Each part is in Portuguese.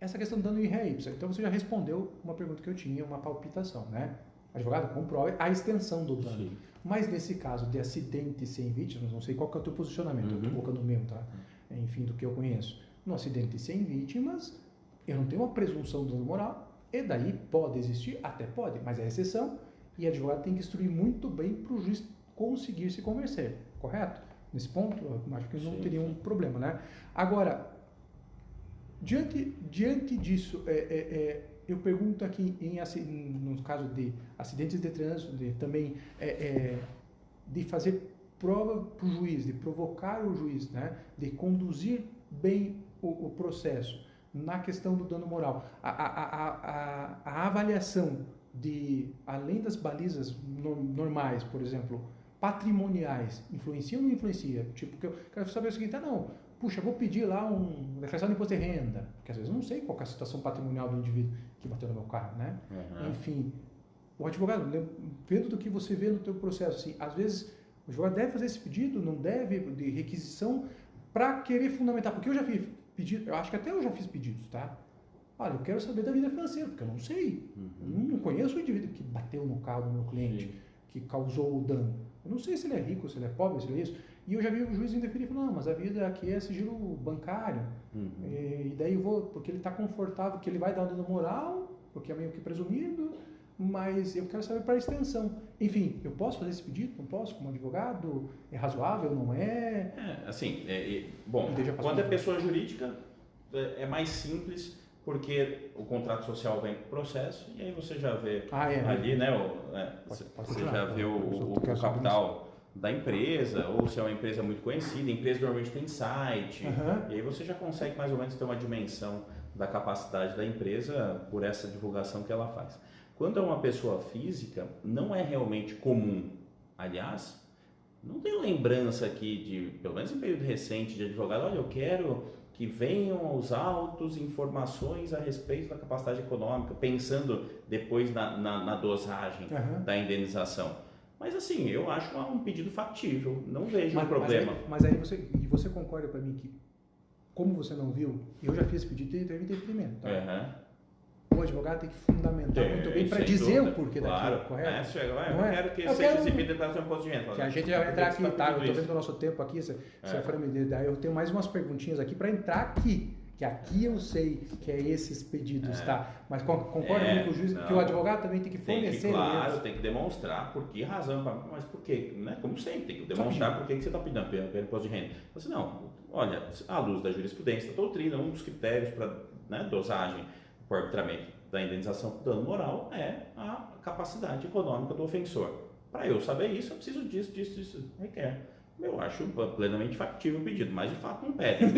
essa questão do dano em ré ipsa. Então você já respondeu uma pergunta que eu tinha, uma palpitação, né? Advogado, comprove a extensão do dano. Sim. Mas nesse caso de acidente sem vítimas, não sei qual que é o teu posicionamento, eu estou colocando o meu, tá? Enfim, do que eu conheço. No acidente sem vítimas, eu não tenho uma presunção de dano moral, e daí pode existir, até pode, mas é exceção, e o advogado tem que instruir muito bem para o juiz conseguir se convencer, correto? Nesse ponto, eu acho que não teria um problema, né? Agora, diante disso, eu pergunto aqui, no caso de acidentes de trânsito, também de fazer prova para o juiz, de provocar o juiz, né? De conduzir bem o processo na questão do dano moral. A avaliação além das balizas normais, por exemplo, patrimoniais, influencia ou não influencia? Tipo, que eu quero saber o seguinte, puxa, vou pedir lá uma declaração de imposto de renda, porque às vezes eu não sei qual é a situação patrimonial do indivíduo que bateu no meu carro, né? Enfim, o advogado, vendo do que você vê no teu processo, assim, às vezes o advogado deve fazer esse pedido, não deve, de requisição, para querer fundamentar, porque eu já fiz pedido, eu acho que até eu já fiz pedidos, tá? Olha, eu quero saber da vida financeira, porque eu não sei. Eu não conheço o indivíduo que bateu no carro do meu cliente, que causou o dano. Eu não sei se ele é rico, se ele é pobre, se ele é isso. E eu já vi o juiz interferir e falar, não, mas a vida aqui é sigilo bancário. E daí eu vou, porque ele está confortável, que ele vai dar o dano moral, porque é meio que presumido, mas eu quero saber para a extensão. Enfim, eu posso fazer esse pedido? Não posso, como advogado? É razoável? Não é? Bom, quando é pessoa jurídica, é mais simples, porque o contrato social vem com o processo, e aí você já vê ali, né? Você já vê o capital da empresa, ou se é uma empresa muito conhecida, a empresa normalmente tem site, e aí você já consegue mais ou menos ter uma dimensão da capacidade da empresa por essa divulgação que ela faz. Quando é uma pessoa física, não é realmente comum. Aliás, não tenho lembrança aqui pelo menos em período recente, de advogado, olha, eu quero que venham aos autos informações a respeito da capacidade econômica, pensando depois na dosagem da indenização. Mas assim, eu acho um pedido factível, não vejo um problema. Mas aí você concorda para mim que, como você não viu, eu já fiz esse pedido e teve interferimento, tá? O advogado tem que fundamentar muito bem para dizer o porquê daquilo, correto? Eu quero que seja exibida a declaração de imposto de renda. Que a gente já vai entrar aqui, tá? Eu estou vendo o nosso tempo aqui, daí eu tenho mais umas perguntinhas aqui para entrar aqui, que aqui eu sei que é esses pedidos, tá? Mas concorda comigo que o juiz, que o advogado também tem que fornecer elementos? Tem que demonstrar por que razão, mas por quê? Né? Como sempre, tem que demonstrar por que você está pedindo pelo imposto de renda. Você não, olha, à luz da jurisprudência, da doutrina, um dos critérios para dosagem por arbitramento da indenização por dano moral é a capacidade econômica do ofensor. Para eu saber isso, eu preciso disso, requer. Eu acho plenamente factível o pedido, mas de fato não pedem.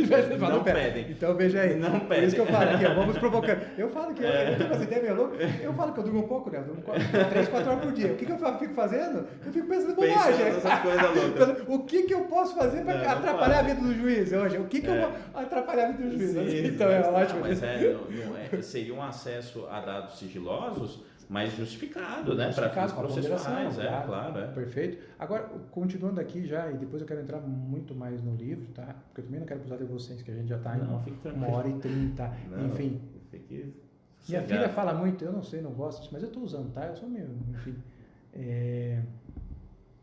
Não pedem. Então veja aí, não pedem. Por isso que eu falo aqui, vamos provocando. Eu falo que eu tenho umas ideias meio loucas, eu falo que eu durmo um pouco, né? Eu durmo 3, 4 horas por dia. O que eu fico fazendo? Eu fico pensando em bobagem. Essas coisas loucas. O que eu posso fazer para atrapalhar a vida do juiz hoje? O que eu vou atrapalhar a vida do juiz? Sim, então é ótimo. Mas seria um acesso a dados sigilosos, mas justificado, né? Para fins processuais, claro. Perfeito. Agora, continuando aqui já, e depois eu quero entrar muito mais no livro, tá? Porque eu também não quero abusar de vocês, que a gente já está em 1h30, enfim. Minha filha fala muito, eu não sei, não gosto disso, mas eu estou usando, tá? Eu sou meio, enfim.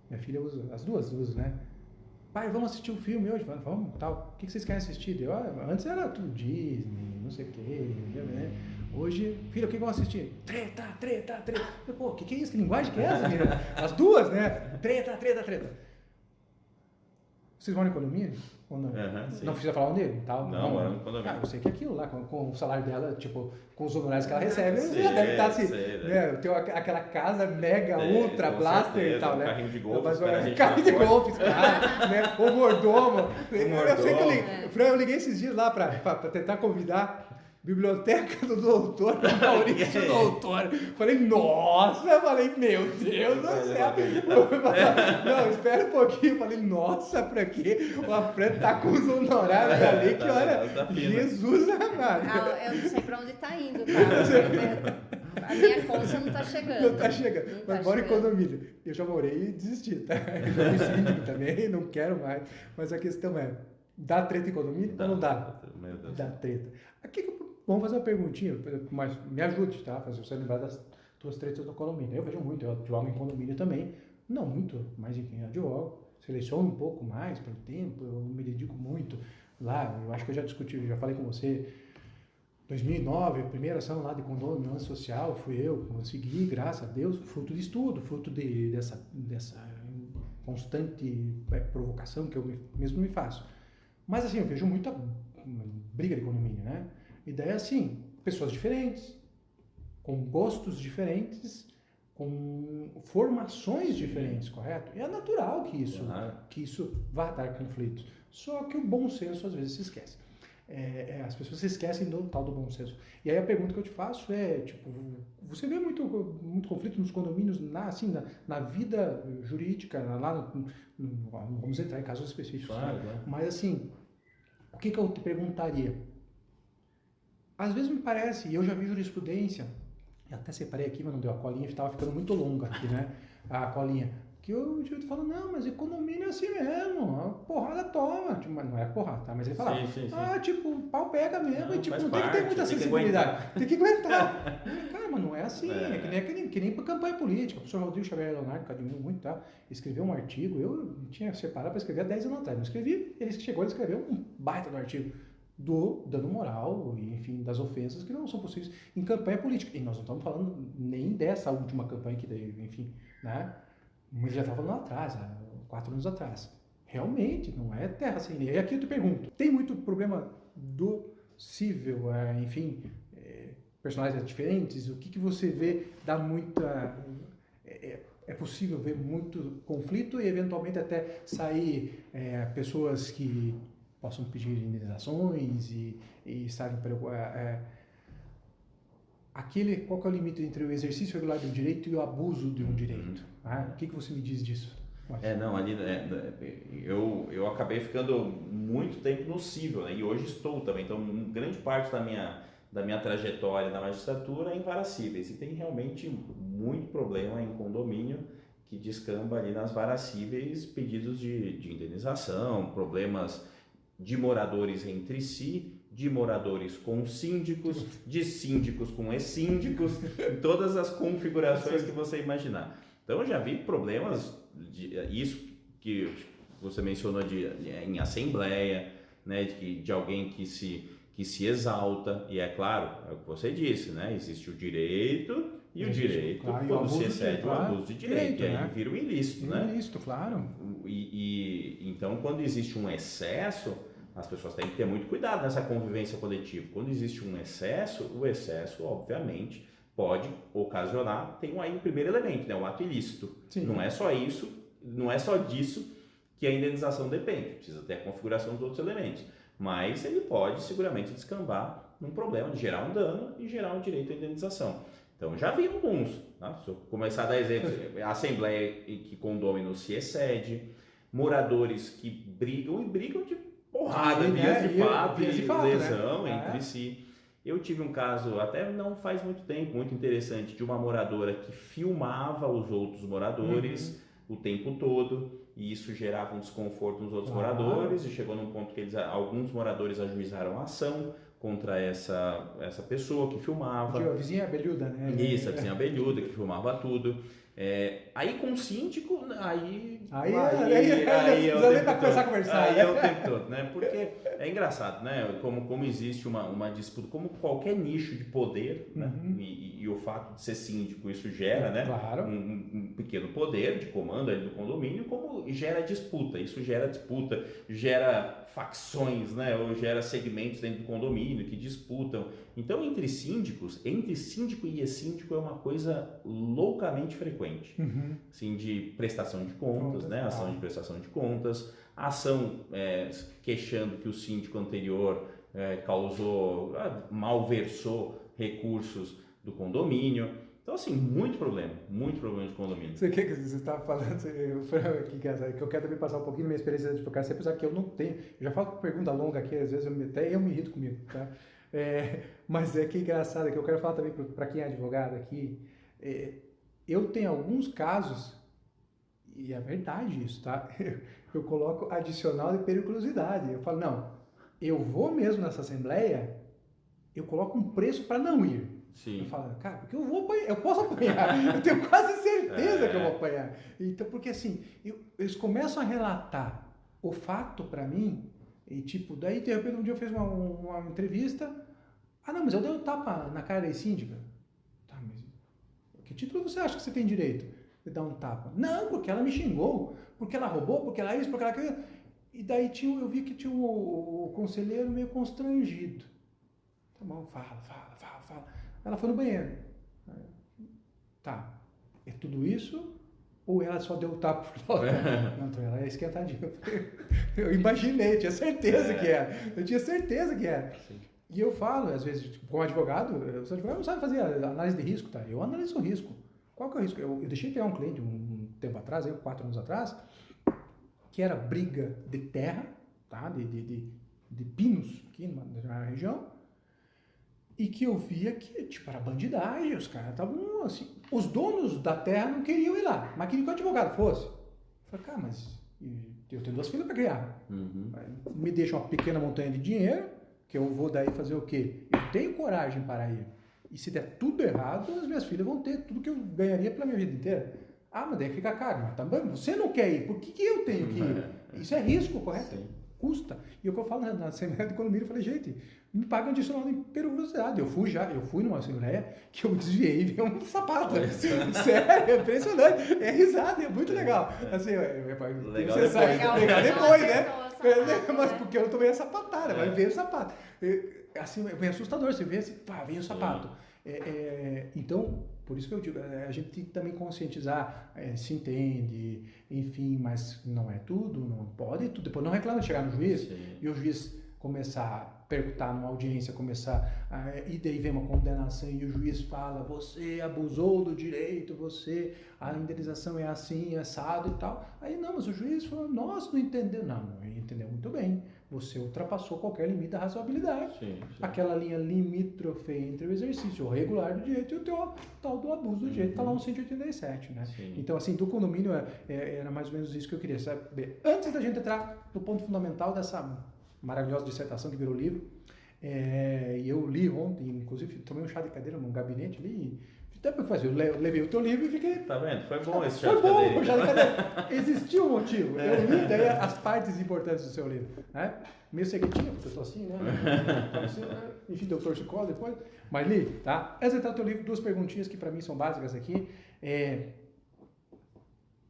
Minha filha usa, as duas usam, né? Pai, vamos assistir um filme hoje? Vamos, tal. O que vocês querem assistir? Antes era tudo Disney, não sei o quê, né? Hoje, filho, o que vão assistir? Treta. Pô, o que é isso? Que linguagem que é essa, menina? As duas, né? Treta. Vocês moram em condomínio? Ou não? Não precisa falar onde? Tal? Não, é um condomínio. Eu sei que é aquilo lá, com o salário dela, tipo, com os honorários que ela recebe, você já deve estar assim, né? Tem aquela casa mega, ultra, blaster e tal, né? Carrinho de golfe, né? O mordomo. Eu sei que eu liguei esses dias lá para tentar convidar Biblioteca do Doutor, Maurício Doutor. Falei, nossa, meu Deus do céu. Não, espera um pouquinho. Falei, nossa, pra quê? O Alfredo tá com os honorários ali que, olha, Jesus amado. Eu não sei pra onde tá indo, tá? A minha conta não tá chegando. Não tá chegando. Mas moro em condomínio. Eu já morei e desisti, tá? Eu já fui síndico também, não quero mais. Mas a questão é, dá treta em condomínio ou não dá? Meu Deus. Dá treta. Aqui vamos fazer uma perguntinha, mas me ajude, tá? Fazer você lembrar das tuas tretas do condomínio. Eu vejo muito, eu advogo em condomínio também, não muito, mas enfim, eu advogo, seleciono um pouco mais pelo tempo, eu me dedico muito lá, eu acho que eu já discuti, já falei com você, 2009, a primeira ação lá de condomínio social, fui eu, consegui, graças a Deus, fruto de estudo, fruto dessa constante provocação que eu mesmo me faço. Mas assim, eu vejo muita briga de condomínio, né? E daí assim, pessoas diferentes, com gostos diferentes, com formações diferentes, correto? E é natural que isso vá dar conflitos. Só que o bom senso às vezes se esquece. As pessoas se esquecem do tal do bom senso. E aí a pergunta que eu te faço é, tipo, você vê muito conflito nos condomínios, na vida jurídica, lá vamos entrar em casos específicos, claro. Mas assim, o que eu te perguntaria? Às vezes me parece, e eu já vi jurisprudência, até separei aqui, mas não deu, a colinha estava ficando muito longa aqui, né? A colinha. Que eu falo, não, mas condomínio é assim mesmo, a porrada toma. Tipo, mas não é porrada, tá? Mas ele fala, tipo, o pau pega mesmo, não, e tipo, não tem que ter muita sensibilidade. Tem que aguentar. Cara, mas não é assim, que nem pra campanha política. O professor Rodrigo Xavier Leonardo, que eu admiro muito, tá? Escreveu um artigo, eu tinha separado para escrever há 10 anos atrás, não escrevi, ele escreveu um baita do artigo. Dando moral, e, enfim, das ofensas que não são possíveis em campanha política. E nós não estamos falando nem dessa última campanha que daí, enfim, né? Mas já estava lá atrás, há 4 anos atrás. Realmente, não é terra sem lei. E aqui eu te pergunto, tem muito problema do cível, enfim, personagens diferentes? O que você vê dá muita... É possível ver muito conflito e eventualmente até sair pessoas que possam pedir indenizações e estarem qual que é o limite entre o exercício regular de um direito e o abuso de um direito? O que você me diz disso? Eu acabei ficando muito tempo no cível, né? E hoje estou também, então grande parte da minha trajetória na magistratura é em varas cíveis, e tem realmente muito problema em condomínio que descamba ali nas varas cíveis, pedidos de indenização, problemas de moradores entre si, de moradores com síndicos, de síndicos com ex-síndicos, em todas as configurações que você imaginar. Então eu já vi problemas, isso que você mencionou em assembleia, né, de alguém que se exalta, e é claro, é o que você disse, né, existe o direito e o direito, claro, quando se excede o abuso de direito, e aí vira o ilícito, né? Ilícito, claro. Então, quando existe um excesso, as pessoas têm que ter muito cuidado nessa convivência coletiva. Quando existe um excesso, o excesso, obviamente, pode ocasionar, tem aí o primeiro elemento, né, o ato ilícito. Sim. Não é só isso, não é só disso que a indenização depende, precisa ter a configuração dos outros elementos, mas ele pode seguramente descambar num problema de gerar um dano e gerar um direito à indenização. Então já vi alguns, tá? Se eu começar a dar exemplos, a assembleia em que condômino se excede, moradores que brigam de porrada, vias de fato e lesão, né? Entre si. Eu tive um caso, até não faz muito tempo, muito interessante, de uma moradora que filmava os outros moradores o tempo todo, e isso gerava um desconforto nos outros moradores, e chegou num ponto que alguns moradores ajuizaram a ação contra essa pessoa que filmava. A vizinha abelhuda, né? Isso, a vizinha abelhuda que filmava tudo. Aí com o síndico, aí começar a conversar. Aí é o tempo todo, né? Porque é engraçado, né? Como existe uma disputa, como qualquer nicho de poder, né? E o fato de ser síndico, isso gera, né? Claro. Um pequeno poder de comando ali do condomínio, como gera disputa. Isso gera disputa, gera facções, né? Ou gera segmentos dentro do condomínio que disputam. Então, entre síndico e ex-síndico é uma coisa loucamente frequente. Assim, de prestação de contas, né? Ação de prestação de contas, ação queixando que o síndico anterior malversou recursos do condomínio. Então, assim, muito problema de condomínio. Você estava falando, que eu quero também passar um pouquinho da minha experiência de advogado, você pensar que eu não tenho, eu já falo pergunta longa aqui, às vezes até eu me irrito comigo, tá? Mas que engraçado, que eu quero falar também para quem é advogado aqui, eu tenho alguns casos, e é verdade isso, tá? Eu coloco adicional de periculosidade, eu falo, não, eu vou mesmo nessa assembleia eu coloco um preço para não ir. Sim. Eu falo, cara, porque eu vou apanhar, eu posso apanhar, eu tenho quase certeza que eu vou apanhar. Então, porque assim, eles começam a relatar o fato para mim, e tipo, daí de repente um dia eu fiz uma entrevista, não, mas eu dei um tapa na cara da síndica. Tá, mas que título você acha que você tem direito de dar um tapa? Não, porque ela me xingou, porque ela roubou, porque ela isso, porque ela aquilo. E daí eu vi que tinha o conselheiro meio constrangido. Tá bom, fala. Ela foi no banheiro. Tá, é tudo isso? Ou ela só deu o tapa? Não, então ela é esquentadinha. Eu imaginei, tinha certeza que era. Eu tinha certeza que era. Sim. E eu falo, às vezes, como advogado, o advogado não sabe fazer análise de risco, tá? Eu analiso o risco. Qual que é o risco? Eu deixei pegar um cliente um tempo atrás, 4 anos atrás, que era briga de terra, tá? De pinos aqui na região, e que eu via que, tipo, era bandidagem, os caras estavam assim, os donos da terra não queriam ir lá, mas queriam que o advogado fosse. Eu falei, cara, mas eu tenho 2 filhas para criar. Me deixa uma pequena montanha de dinheiro, que eu vou daí fazer o quê? Eu tenho coragem para ir. E se der tudo errado, as minhas filhas vão ter tudo que eu ganharia pela minha vida inteira. Mas daí fica caro. Mas também, você não quer ir, por que eu tenho que ir? Isso é risco, correto? Sim. Custa. E o que eu falo na Assembleia de Economia, eu falei, gente, me pagam adicional de periculosidade. Eu fui numa Assembleia que eu desviei e vi um sapato. Sério, é impressionante. É risada, é muito legal. Assim, legal você sai legal depois, né? Sapato, mas porque eu tomei a sapatada, mas veio o sapato. Assim, é assustador, você vê assim, vem o sapato. Então, por isso que eu digo, a gente tem que também conscientizar, se entende, enfim, mas não é tudo, não pode tudo. Depois não reclama de chegar no juiz. Sim. E o juiz começar a perguntar numa audiência, e daí vem uma condenação e o juiz fala, você abusou do direito, a indenização é assim, assado e tal. Aí não, mas o juiz falou, nossa, não entendeu. Não entendeu muito bem. Você ultrapassou qualquer limite da razoabilidade. Sim. Aquela linha limítrofe entre o exercício regular do direito e o teu tal do abuso do direito. Está lá no 187, né? Sim. Então, assim, do condomínio era mais ou menos isso que eu queria saber. Antes da gente entrar no ponto fundamental dessa maravilhosa dissertação que virou livro, e eu li ontem, inclusive tomei um chá de cadeira num gabinete ali, eu levei o teu livro e fiquei... Tá vendo? Foi bom esse chá de cadeira. Foi bom o chá de cadeira. Existia um motivo. Eu li daí as partes importantes do seu livro. Né? Meio segredinho, porque eu tô assim, né? Enfim, deu torcicolo depois. Mas li, tá? Antes de entrar no teu livro, 2 perguntinhas que para mim são básicas aqui.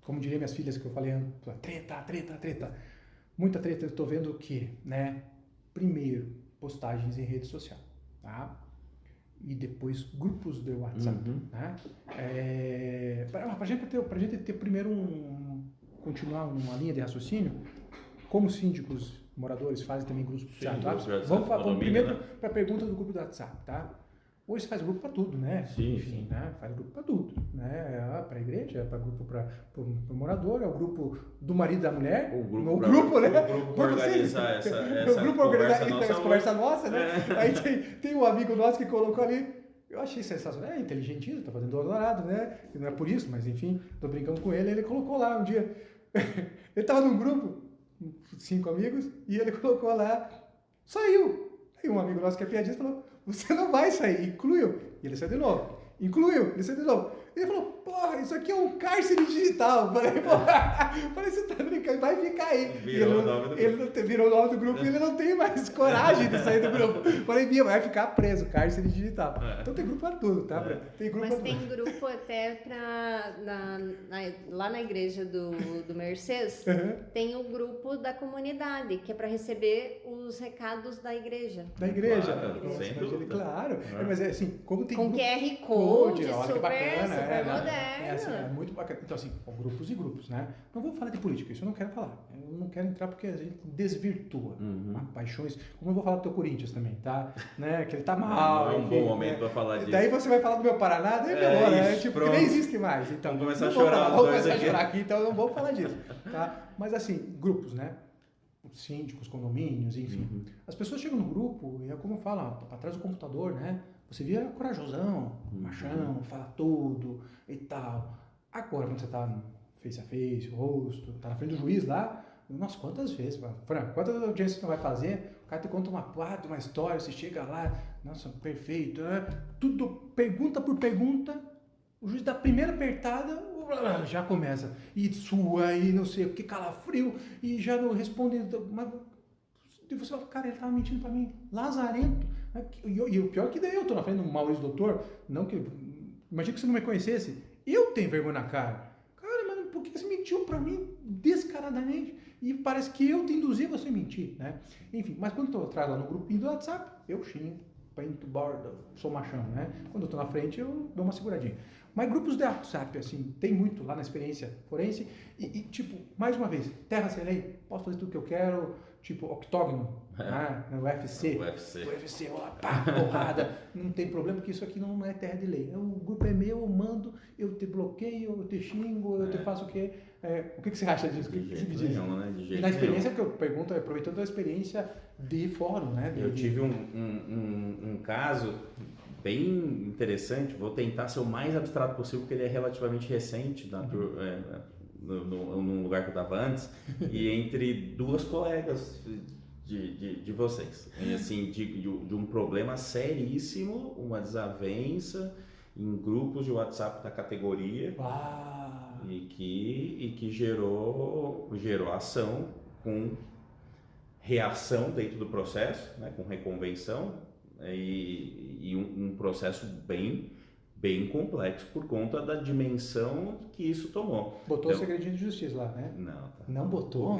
Como diria minhas filhas que eu falei, treta. Muita treta, eu estou vendo o quê? Né? Primeiro, postagens em rede social, tá? E depois grupos de WhatsApp, né? Para gente ter primeiro continuar uma linha de raciocínio, como síndicos, moradores fazem também grupos de WhatsApp. Vamos primeiro para a pergunta do grupo do WhatsApp, tá? Hoje você faz grupo para tudo, né? Sim, enfim, né? Faz grupo para tudo, né? Para a igreja, para grupo para o morador, é o grupo do marido e da mulher. O grupo né? O grupo para organizar essa conversa nossa, né? Aí tem um amigo nosso que colocou ali, eu achei sensacional, inteligentíssimo, tá fazendo doutorado, né? E não é por isso, mas enfim, tô brincando com ele colocou lá um dia, ele tava num grupo, 5 amigos, e ele colocou lá, saiu. Aí um amigo nosso que é piadista falou, você não vai sair, incluiu. E ele saiu de novo, incluiu, ele saiu de novo. Ele falou, porra, isso aqui é um cárcere digital. Falei, você tá brincando, vai ficar aí. Virou o nome do grupo e ele não tem mais coragem de sair do grupo. Falei, vai ficar preso, cárcere digital. Então tem grupo pra tudo, tá? Tem grupo Mas tem grupo até lá na igreja do Mercedes, tem o grupo da comunidade, que é para receber os recados da igreja. Da igreja? Claro. Mas é assim, como tem com grupo, QR Code, olha que bacana, super moderno. Assim, é muito bacana. Então, assim, grupos e grupos, né? Não vou falar de política, isso eu não quero falar. Eu não quero entrar porque a gente desvirtua paixões. Como eu vou falar do teu Corinthians também, tá? Né? Que ele tá mal. Não é um bom momento para falar disso. Daí você vai falar do meu Paraná, daí ferrou, né? Tipo, que nem existe mais. Então, vamos começar a chorar os dois aqui. Aqui, então eu não vou falar disso, tá? Mas assim, grupos, né? Síndicos, condomínios, enfim. As pessoas chegam no grupo e é como eu falo, tá atrás do computador, né? Você via corajosão, machão, fala tudo e tal. Agora, quando você tá face a face, rosto, tá na frente do juiz lá, nossa, quantas vezes, Fran, quantas audiências você não vai fazer? O cara te conta uma história, você chega lá, nossa, perfeito, né? Tudo, pergunta por pergunta, o juiz dá a primeira apertada, já começa, e sua, e não sei o que, calafrio, e já não responde, mas você fala, cara, ele tava mentindo pra mim, lazarento, e o pior é que daí eu tô na frente do Maurício Doutor, não que, imagina que você não me conhecesse, eu tenho vergonha na cara, mas por que você mentiu pra mim descaradamente? E parece que eu te induzi você a mentir, né? Enfim, mas quando eu trago lá no grupinho do WhatsApp, eu xingo, painto borda, sou machão, né? Quando eu tô na frente, eu dou uma seguradinha. Mas grupos de WhatsApp, assim, tem muito lá na experiência forense tipo, mais uma vez, terra sem lei, posso fazer tudo que eu quero, tipo, octógono, né? No UFC. UFC, vou lá, pá, porrada, não tem problema, porque isso aqui não é terra de lei. O grupo é meu, eu mando, eu te bloqueio, eu te xingo, eu te faço o quê? O que você acha disso? De jeito nenhum, né? De jeito na experiência que eu pergunto, aproveitando a experiência de fórum, né? Eu tive um caso bem interessante, vou tentar ser o mais abstrato possível, porque ele é relativamente recente, num lugar que eu estava antes, e entre duas colegas de vocês. E, assim, de um problema seríssimo, uma desavença em grupos de WhatsApp da categoria. E que gerou ação com reação dentro do processo, né, com reconvenção, e um processo bem complexo por conta da dimensão que isso tomou. Botou o segredinho de justiça lá, né? Não. Tá. Não botou?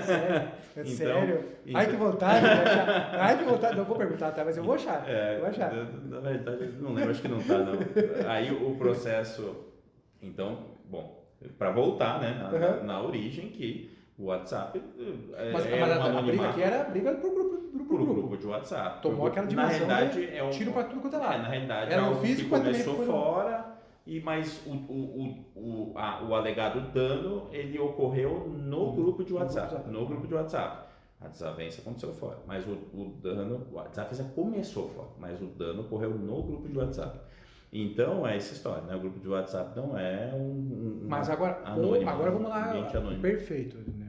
Sério? Então, sério? Ai, que vontade de achar. Ai, que vontade. Não vou perguntar, tá? Mas eu vou achar. Vou achar. Na verdade, não lembro, acho que não tá, não. Aí o processo... Então, bom, para voltar, né, na origem, que o WhatsApp mas a briga aqui era briga pro grupo de WhatsApp. Tomou aquela dimensão, na realidade, tiro para tudo quanto é lado. Na realidade, era algo físico, que começou fora, mas o alegado dano, ele ocorreu no grupo de WhatsApp. No grupo de WhatsApp. A desavença aconteceu fora, mas o dano, a desavença começou fora, mas o dano ocorreu no grupo de WhatsApp. Então, é essa história, né? O grupo de WhatsApp não é mas agora, anônimo, agora vamos lá, anônimo. Perfeito, né?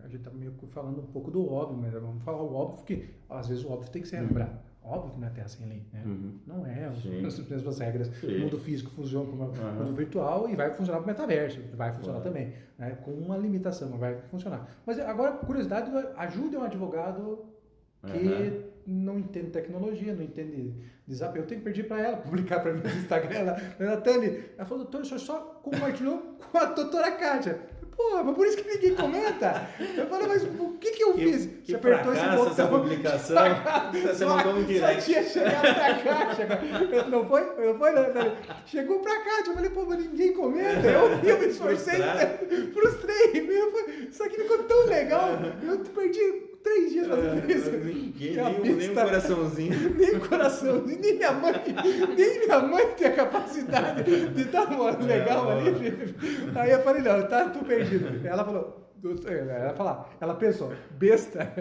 A gente está meio que falando um pouco do óbvio, mas vamos falar o óbvio, porque às vezes o óbvio tem que ser lembrado. Óbvio que não é terra sem lei, né? Não é, as mesmas regras. O mundo físico funciona como o mundo virtual e vai funcionar para o metaverso, vai funcionar também, né? Com uma limitação, mas vai funcionar. Mas agora, curiosidade, ajude um advogado que não entende tecnologia, não entende desafio. Eu tenho que pedir para ela publicar para mim no Instagram. Ela falou, doutor, o senhor só compartilhou com a doutora Kátia. Pô, mas por isso que ninguém comenta. Eu falei, mas o que eu fiz? Você apertou esse botão. Essa publicação. Você mandou um direct. Só tinha chegado pra Kátia. Não foi? Chegou pra Kátia. Eu falei, pô, mas ninguém comenta. Eu me esforcei, frustrei. Isso aqui ficou tão legal. Eu perdi 3 dias fazendo isso. Nem um coraçãozinho. Nem um coraçãozinho. Nem minha mãe tem a capacidade de dar uma legal ali. Aí eu falei, não, tá tu perdido. Ela falou, ela pensou, besta.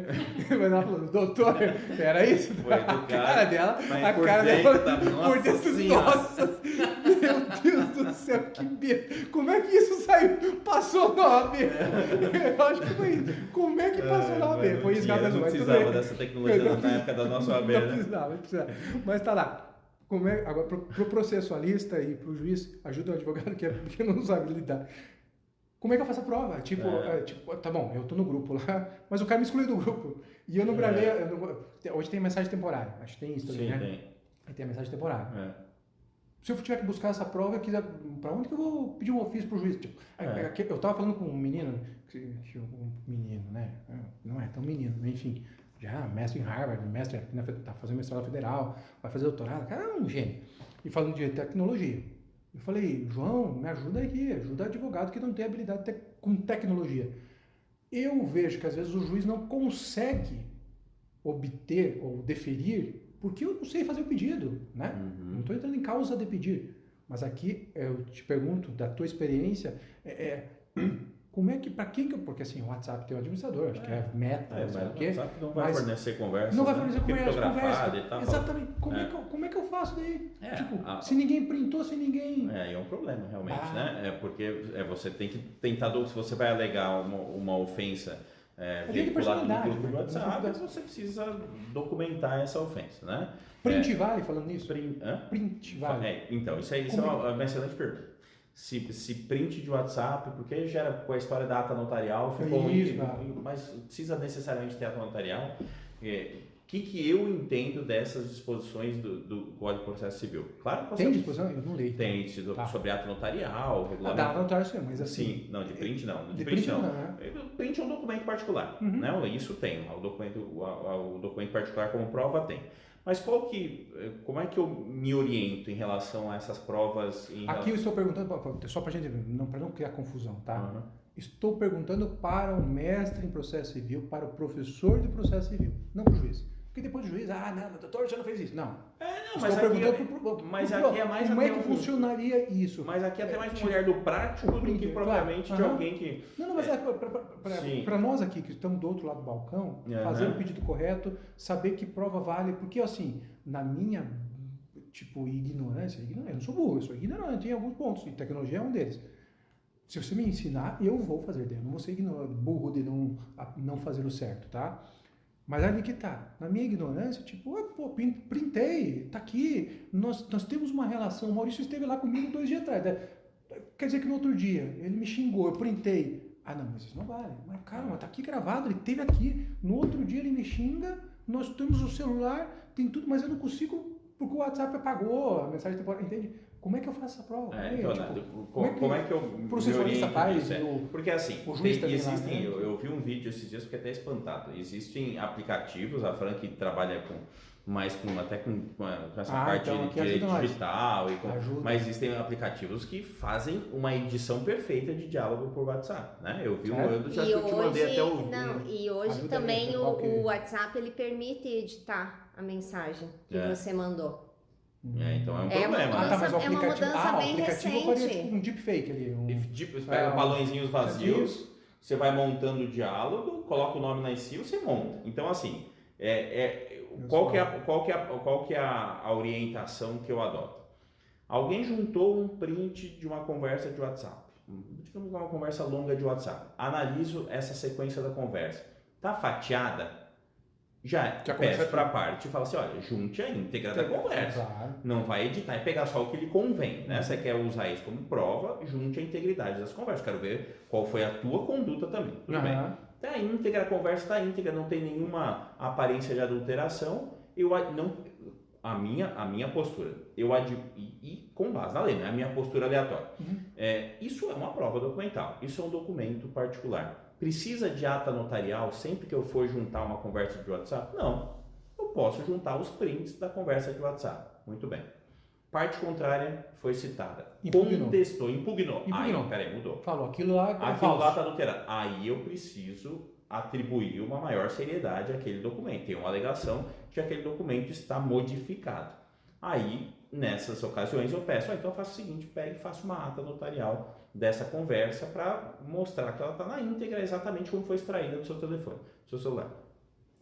Mas ela falou, doutor, era isso? Foi a cara dela, tá, por dentro, nossa, meu Deus do céu, que besta. Como é que isso saiu? Passou na OAB. Eu acho que foi isso. Como é que passou na OAB? Foi isso que ela pensou. Não precisava dessa tecnologia na época da nossa OAB, né? Não precisava. Mas tá lá. Agora, pro processualista e pro juiz, ajuda o advogado que não sabe lidar. Como é que eu faço a prova? Tipo, tá bom, eu tô no grupo lá, mas o cara me excluiu do grupo. E eu não gravei. Hoje tem mensagem temporária. Acho que tem isso também, né? Tem. Tem a mensagem temporária. Se eu tiver que buscar essa prova, eu quiser. Pra onde que eu vou pedir um ofício pro juiz? Tipo, eu tava falando com um menino, né? Não é tão menino, enfim. Já mestre em Harvard, tá fazendo mestrado federal, vai fazer doutorado. Cara, é um gênio. E falando de tecnologia. Eu falei, João, me ajuda aqui, ajuda advogado que não tem habilidade com tecnologia. Eu vejo que às vezes o juiz não consegue obter ou deferir porque eu não sei fazer o pedido, né? Não estou entrando em causa de pedir. Mas aqui eu te pergunto, da tua experiência, como é que, para quem que eu... Porque assim, o WhatsApp tem um administrador, acho que é Meta, mas o WhatsApp não vai fornecer conversa. Não vai fornecer conversa. E tal. Exatamente. Como é que eu faço daí? Se ninguém printou, se ninguém... É um problema, realmente, né? Porque você tem que tentar... Se você vai alegar uma ofensa veiculado no grupo do WhatsApp, você precisa documentar essa ofensa, né? Print vale, falando nisso? Print vale. Então, isso é uma excelente pergunta. Se print de WhatsApp, porque gera com a história da ata notarial, ficou mas precisa necessariamente ter ata notarial. O que eu entendo dessas disposições do Código de Processo Civil? Claro que tem disposição? Eu não leio. Tem sobre ato notarial, regulamento. Da ata notarial sim, mas assim... Sim, não, de print não. De print não. Print é um documento particular, né? Isso tem, o documento particular como prova tem. Mas como é que eu me oriento em relação a essas provas? Aqui eu estou perguntando, só para não criar confusão, tá? Estou perguntando para o mestre em processo civil, para o professor de processo civil, não para o juiz. Porque depois o juiz, não, doutor, já não fez isso. Não. Mas aqui é mais como é que funcionaria isso? Mas aqui é até mais mulher do prático do que propriamente de alguém que... Não, mas para nós aqui, que estamos do outro lado do balcão, fazer o pedido correto, saber que prova vale, porque assim, na minha, ignorância, eu não sou burro, eu sou ignorante em alguns pontos, e tecnologia é um deles. Se você me ensinar, eu vou fazer, eu não vou ser burro de não fazer o certo, tá? Mas ali que tá, na minha ignorância, printei, tá aqui, nós temos uma relação, o Maurício esteve lá comigo 2 dias atrás, quer dizer que no outro dia, ele me xingou, eu printei, não, mas isso não vale, mas calma, tá aqui gravado, ele esteve aqui, no outro dia ele me xinga, nós temos o celular, tem tudo, mas eu não consigo, porque o WhatsApp apagou, a mensagem temporária, entende? Como é que eu faço essa prova? Como é que eu o processualista faz? Porque assim, o juiz existem, eu vi um vídeo esses dias, fiquei até espantado. Existem aplicativos, a Fran que trabalha com essa parte de direito digital, mas existem aplicativos que fazem uma edição perfeita de diálogo por WhatsApp, né? Eu vi eu te mandei até o... E hoje também o WhatsApp ele permite editar a mensagem que você mandou. Então é um problema. Mas o aplicativo, uma mudança bem recente. Faria um deepfake ali. Pega balõezinhos vazios, você vai montando o diálogo, coloca o nome na ICIL, você monta. Então, assim, qual que é a orientação que eu adoto? Alguém juntou um print de uma conversa de WhatsApp. Digamos uma conversa longa de WhatsApp. Analiso essa sequência da conversa. Tá fatiada? Já peço para a parte e fala assim, olha, junte a íntegra da conversa. Claro. Não vai editar e pegar só o que lhe convém, né? Você quer usar isso como prova, junte a integridade das conversas. Quero ver qual foi a tua conduta também. Tudo bem. Tá íntegra, a conversa está íntegra, não tem nenhuma aparência de adulteração. A minha postura, e com base na lei, né? A minha postura aleatória. Isso é uma prova documental, isso é um documento particular. Precisa de ata notarial sempre que eu for juntar uma conversa de WhatsApp? Não. Eu posso juntar os prints da conversa de WhatsApp. Muito bem. Parte contrária foi citada. Contestou, impugnou. Aí, peraí, mudou. Falou, aquilo lá está adulterado. Aí eu preciso atribuir uma maior seriedade àquele documento. Tem uma alegação de que aquele documento está modificado. Aí, nessas ocasiões, eu peço, então eu faço o seguinte, pego e faço uma ata notarial dessa conversa para mostrar que ela está na íntegra exatamente como foi extraída do seu telefone, do seu celular.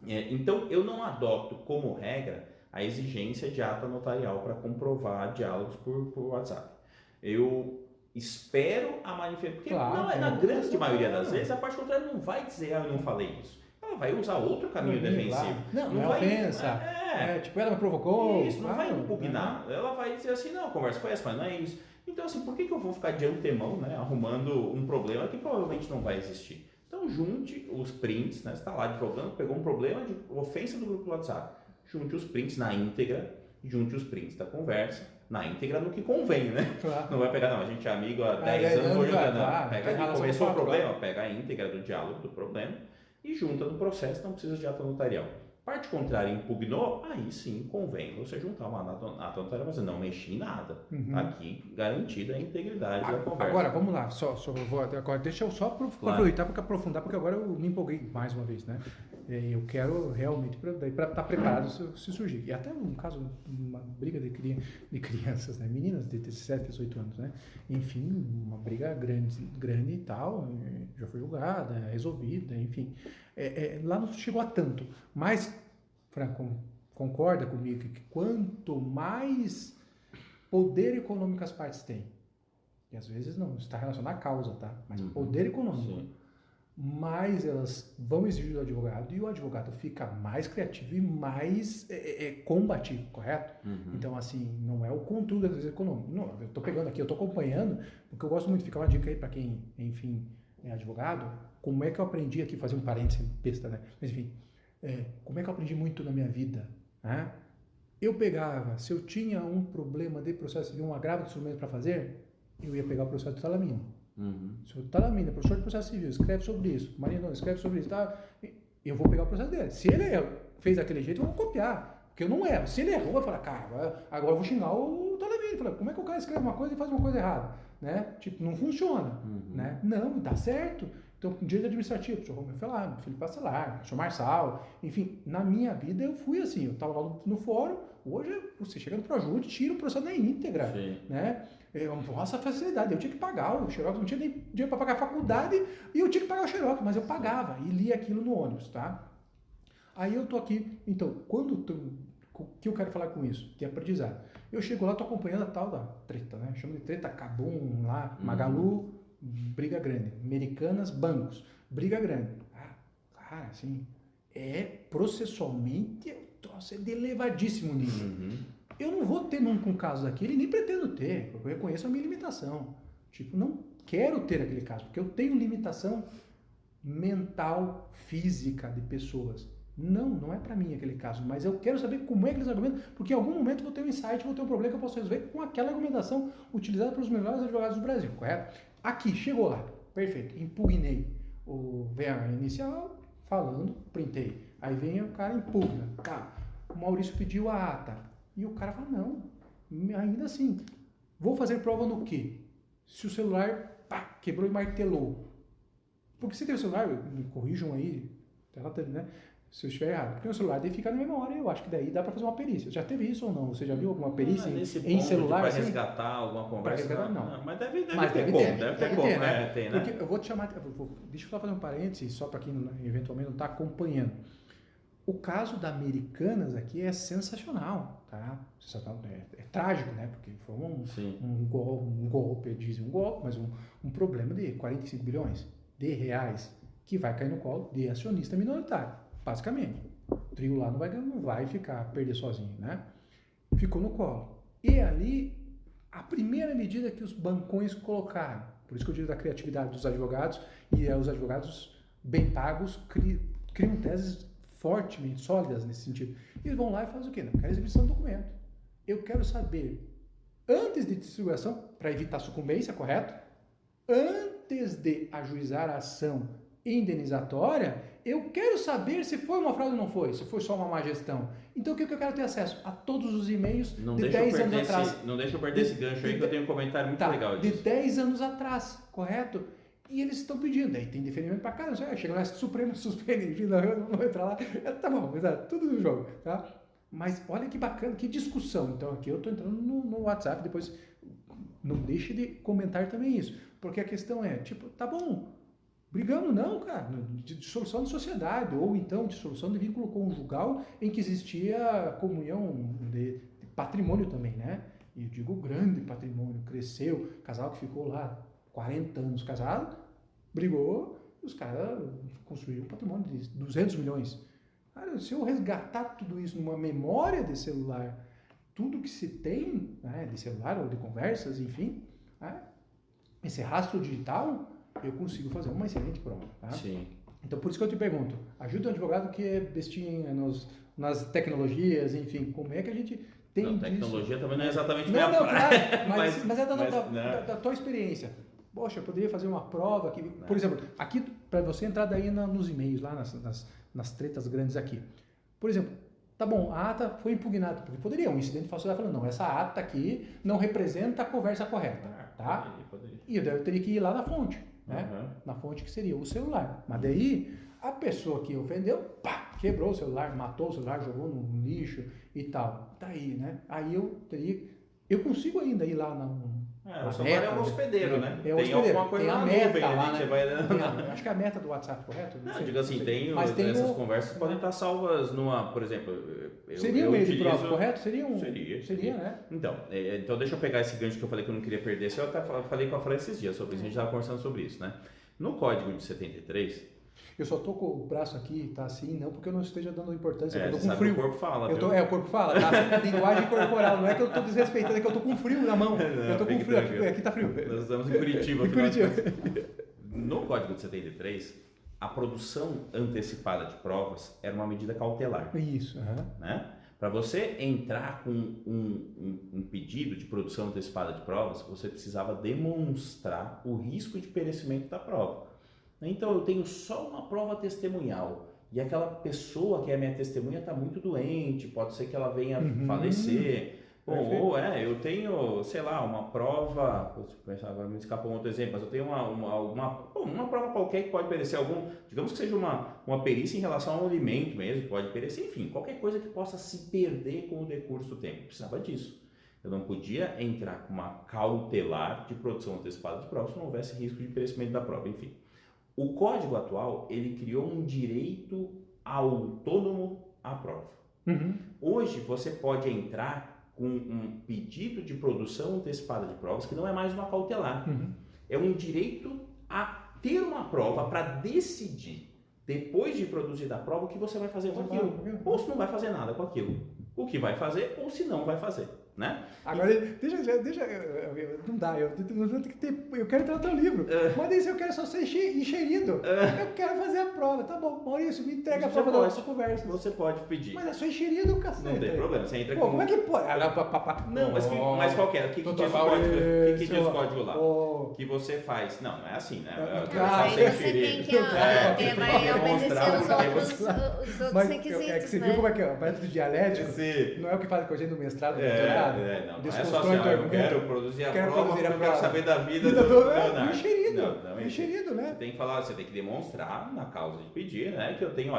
Então, eu não adoto como regra a exigência de ata notarial para comprovar diálogos por WhatsApp. Eu espero a manifestação, porque na grande maioria das vezes a parte contrária não vai dizer, eu não falei isso. Ela vai usar outro caminho defensivo. Não vai ofensa. Ela me provocou. Isso, não vai impugnar. Ela vai dizer assim, não, a conversa foi essa, mas não é isso. Então, assim, por que eu vou ficar de antemão, né, arrumando um problema que provavelmente não vai existir? Então, junte os prints, né, você está lá divulgando, pegou um problema de ofensa do grupo do WhatsApp, junte os prints na íntegra, junte os prints da conversa, na íntegra no que convém, né? Claro. Não vai pegar, não, a gente é amigo há 10 anos, hoje não. Pega ali, começou o problema, pega a íntegra do diálogo do problema e junta no processo, não precisa de ata notarial. Parte contrária impugnou, aí sim convém você juntar uma ata notarial, mas não mexer em nada. Tá aqui garantida a integridade da conversa. Agora, vamos lá, agora deixa eu só aproveitar para aprofundar, porque agora eu me empolguei mais uma vez, né? Eu quero realmente para estar preparado se surgir. E até um caso, uma briga de crianças, né? Meninas de 17, 18 anos, né? Enfim, uma briga grande e tal, já foi julgada, resolvida, enfim. Lá não chegou a tanto, mas, Franco, concorda comigo que quanto mais poder econômico as partes têm, e às vezes não está relacionado à causa, tá? Mas poder econômico, mais elas vão exigir do advogado e o advogado fica mais criativo e mais combativo, correto? Então, assim, não é o controle das leis econômicas. Não, eu estou pegando aqui, eu estou acompanhando, porque eu gosto muito, fica uma dica aí para quem, enfim, é advogado, como é que eu aprendi aqui, fazer um parênteses besta, né? Mas, enfim, como é que eu aprendi muito na minha vida, né? Eu pegava, se eu tinha um problema de processo civil, um agravo de instrumento para fazer, eu ia pegar o processo de Talamino. Se o Talamino, professor de processo civil, escreve sobre isso, Marinho escreve sobre isso, tá? Eu vou pegar o processo dele. Se ele fez daquele jeito, eu vou copiar, porque eu não erro. Se ele errou, eu vou falar, cara, agora eu vou xingar o Talamino. Falar, como é que o cara escreve uma coisa e faz uma coisa errada? Né? Tipo, não funciona. Né? Não, dá certo. Então, direito administrativo, professor Romeu Felar, Felipe Bacelar, professor Marçal, enfim, na minha vida eu fui assim, eu estava lá no fórum, hoje você chega no Projude, tira o processo na íntegra, né? Nossa, facilidade, eu tinha que pagar o Xerox, não tinha nem dinheiro para pagar a faculdade e eu tinha que pagar o Xerox, mas eu pagava e lia aquilo no ônibus, tá? Aí eu tô aqui, então, o que eu quero falar com isso? De aprendizado. Eu chego lá, tô acompanhando a tal da treta, né? Chama de treta, Cabum lá, Magalu, briga grande. Americanas, bancos, briga grande. Cara, assim, processualmente, o troço é de elevadíssimo nível. Eu não vou ter nunca um caso daquele, nem pretendo ter, porque eu reconheço a minha limitação. Tipo, não quero ter aquele caso, porque eu tenho limitação mental, física de pessoas. Não é para mim aquele caso, mas eu quero saber como é que eles argumentam, porque em algum momento vou ter um insight, vou ter um problema que eu posso resolver com aquela argumentação utilizada pelos melhores advogados do Brasil, correto? Aqui, chegou lá, perfeito, impugnei. Vem a inicial falando, printei. Aí vem o cara impugna. Tá, o Maurício pediu a ata. E o cara fala, não, ainda assim, vou fazer prova no quê? Se o celular, quebrou e martelou. Porque se tem o celular, me corrijam aí, né? Se eu estiver errado. Porque o celular daí fica na memória, eu acho que daí dá para fazer uma perícia. Já teve isso ou não? Você já viu alguma perícia em celular? Para resgatar alguma conversa? Para resgatar, não. Mas deve ter como, né? Tem, né? Porque eu vou te chamar, deixa eu só fazer um parênteses, só para quem eventualmente não está acompanhando. O caso da Americanas aqui é sensacional, tá? É trágico, né? Porque foi um golpe, dizem um golpe, mas um problema de 45 bilhões de reais que vai cair no colo de acionista minoritário, basicamente. O trio lá não vai perder sozinho, né? Ficou no colo. E ali, a primeira medida que os bancões colocaram, por isso que eu digo da criatividade dos advogados, e os advogados bem pagos criam teses fortemente sólidas nesse sentido. Eles vão lá e fazem o quê? Não quero exibição do documento. Eu quero saber, antes de distribuição, para evitar sucumbência, correto? Antes de ajuizar a ação indenizatória, eu quero saber se foi uma fraude ou não foi, se foi só uma má gestão. Então, o que eu quero ter acesso? A todos os e-mails de 10 anos atrás. Não deixa eu perder esse gancho aí, que eu tenho um comentário muito legal disso. De 10 anos atrás, correto? E eles estão pedindo, aí tem deferimento para cá, chega lá, Supremo suspende, enfim, não vou entrar lá, tá bom, mas tudo no jogo, tá? Mas olha que bacana, que discussão. Então aqui eu estou entrando no WhatsApp, depois não deixe de comentar também isso, porque a questão é, tipo, tá bom, brigamos não, cara, de dissolução de sociedade, ou então dissolução de vínculo conjugal em que existia comunhão de patrimônio também, né? E eu digo grande patrimônio, cresceu, casal que ficou lá 40 anos casado, brigou, e os caras construíram um patrimônio de 200 milhões. Cara, se eu resgatar tudo isso numa memória de celular, tudo que se tem, né, de celular ou de conversas, enfim, né, esse rastro digital, eu consigo fazer uma excelente prova. Tá? Sim. Então, por isso que eu te pergunto, ajuda um advogado que é bestinha nas tecnologias, enfim, como é que a gente tem isso? Tecnologia também não é exatamente minha praia. Claro, mas é da tua experiência. Poxa, eu poderia fazer uma prova aqui. Por exemplo, aqui, para você entrar daí nos e-mails, lá nas tretas grandes aqui. Por exemplo, tá bom, a ata foi impugnada. Porque poderia, um incidente falso, falando, não, essa ata aqui não representa a conversa correta. Tá? Poderia. E eu teria que ir lá na fonte, né? Na fonte que seria o celular. Mas daí, a pessoa que ofendeu, quebrou o celular, matou o celular, jogou no lixo e tal. Daí, né? Aí eu consigo ainda ir lá o celular é um hospedeiro, né? Tem alguma coisa tem na meta nuvem lá, ali que né? você vai... Acho que é a meta do WhatsApp, correto? Não, digo assim, essas conversas podem estar salvas numa, por exemplo... Seria um meio de prova, correto? Seria, né? Então deixa eu pegar esse gancho que eu falei que eu não queria perder. Eu até falei com a Fran esses dias sobre isso, a gente estava conversando sobre isso, né? No Código de 73... Eu só tô com o braço aqui, tá assim, não porque eu não esteja dando importância, eu tô com sabe, frio. O corpo fala, o corpo fala, tá? Linguagem corporal, não é que eu tô desrespeitando, é que eu tô com frio na mão. Eu tô com frio, aqui tá frio. Nós estamos em Curitiba. Em Curitiba. No Código de 73, a produção antecipada de provas era uma medida cautelar. Isso. Né? Para você entrar com um pedido de produção antecipada de provas, você precisava demonstrar o risco de perecimento da prova. Então, eu tenho só uma prova testemunhal e aquela pessoa que é minha testemunha está muito doente, pode ser que ela venha falecer. Ou eu tenho, sei lá, uma prova, agora me escapou um outro exemplo, mas eu tenho uma prova qualquer que pode perecer, digamos que seja uma perícia em relação a um alimento mesmo, que pode perecer, enfim, qualquer coisa que possa se perder com o decurso do tempo. Eu precisava disso. Eu não podia entrar com uma cautelar de produção antecipada de prova se não houvesse risco de perecimento da prova, enfim. O Código atual, ele criou um direito autônomo à prova. Hoje, você pode entrar com um pedido de produção antecipada de provas, que não é mais uma cautelar. É um direito a ter uma prova para decidir, depois de produzir a prova, o que você vai fazer com aquilo. Ou se não vai fazer nada com aquilo. O que vai fazer ou se não vai fazer. Né? Agora, deixa, não dá, eu quero entrar no teu livro, mas daí se eu quero só ser enxerido, eu quero fazer a prova, tá bom, Maurício, me entrega a prova da nossa conversa. Você pode pedir. Mas é só enxerido, cacete. Não tem problema, você entra como é que pode? Não, mas qual que é? O que diz o código lá? Que você faz? Não é assim, né? Aí você tem que vai obedecer os outros requisitos, é que você viu como é que é, o método dialético, não é o que faz com a gente no mestrado, no doutorado? Não é só assim, eu quero produzir a prova porque eu quero saber da vida do Leonardo. Enxerido, né? Você tem que falar, você tem que demonstrar na causa de pedir, né, que eu tenho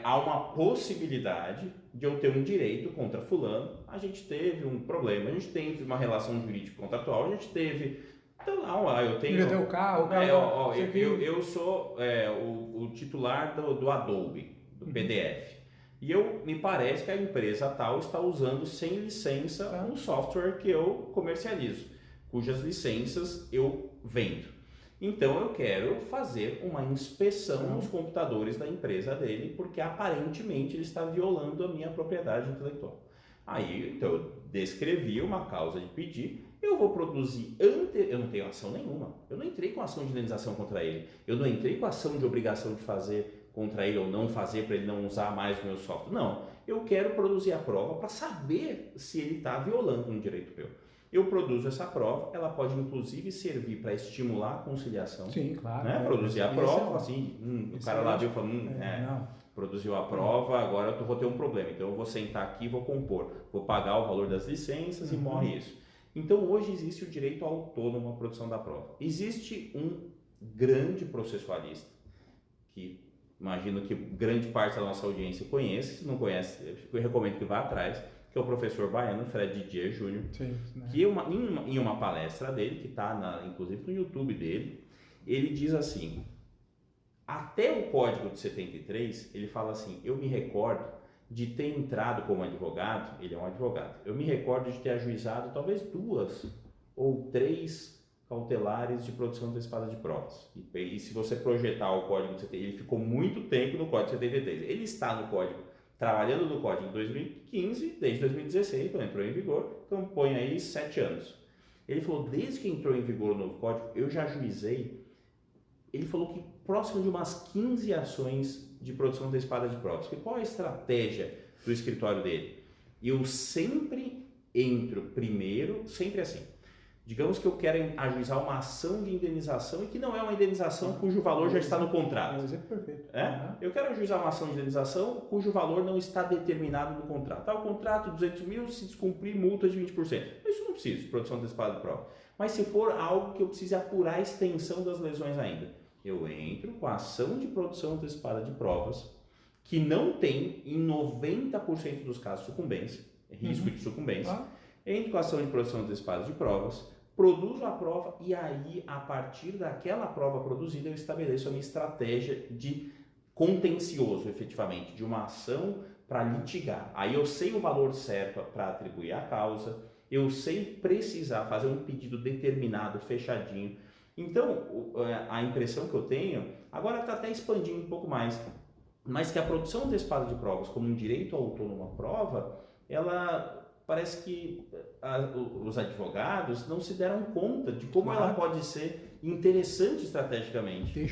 há uma possibilidade de eu ter um direito contra fulano. A gente teve um problema, a gente teve uma relação jurídica contratual, a gente teve... Então, eu tenho... Ele deu o carro, eu sou o titular do Adobe, do PDF. E me parece que a empresa tal está usando sem licença um software que eu comercializo, cujas licenças eu vendo. Então eu quero fazer uma inspeção nos computadores da empresa dele, porque aparentemente ele está violando a minha propriedade intelectual. Aí então, eu descrevi uma causa de pedir, eu vou produzir eu não tenho ação nenhuma, eu não entrei com ação de indenização contra ele, eu não entrei com ação de obrigação de fazer contra ele ou não fazer para ele não usar mais o meu software. Não, eu quero produzir a prova para saber se ele está violando um direito meu. Eu produzo essa prova, ela pode inclusive servir para estimular a conciliação. Sim, claro. Né? Produzir a prova, assim, o cara lá viu e falou, produziu a prova, agora eu vou ter um problema. Então eu vou sentar aqui e vou compor, vou pagar o valor das licenças e morre isso. Então hoje existe o direito autônomo à produção da prova. Existe um grande processualista que imagino que grande parte da nossa audiência conhece, se não conhece, eu recomendo que vá atrás, que é o professor baiano Fred Didier Júnior, que em uma palestra dele, que está inclusive no YouTube dele, ele diz assim, até o Código de 73, ele fala assim, eu me recordo de ter entrado como advogado, ele é um advogado, eu me recordo de ter ajuizado talvez 2 ou 3 cautelares de produção antecipada de provas. E se você projetar o Código de 73, ele ficou muito tempo no Código de 73. Ele está no Código, trabalhando no Código em 2015, desde 2016, quando entrou em vigor, então põe aí 7 anos. Ele falou, desde que entrou em vigor o novo Código, eu já ajuizei, ele falou que próximo de umas 15 ações de produção antecipada de provas. E qual é a estratégia do escritório dele? Eu sempre entro primeiro, sempre assim. Digamos que eu quero ajuizar uma ação de indenização e que não é uma indenização cujo valor já está no contrato. É um exemplo perfeito. Eu quero ajuizar uma ação de indenização cujo valor não está determinado no contrato. Tá, o contrato, 200 mil, se descumprir, multa de 20%. Isso não preciso de produção antecipada de prova. Mas se for algo que eu precise apurar a extensão das lesões ainda, eu entro com a ação de produção antecipada de provas que não tem, em 90% dos casos, sucumbência, risco de sucumbência. Entro com a ação de produção antecipada de provas, produzo a prova e aí, a partir daquela prova produzida, eu estabeleço a minha estratégia de contencioso, efetivamente, de uma ação para litigar. Aí eu sei o valor certo para atribuir à causa, eu sei precisar fazer um pedido determinado, fechadinho. Então, a impressão que eu tenho, agora está até expandindo um pouco mais, mas que a produção antecipada de provas como um direito autônomo à prova, ela parece que os advogados não se deram conta de como ela pode ser interessante estrategicamente.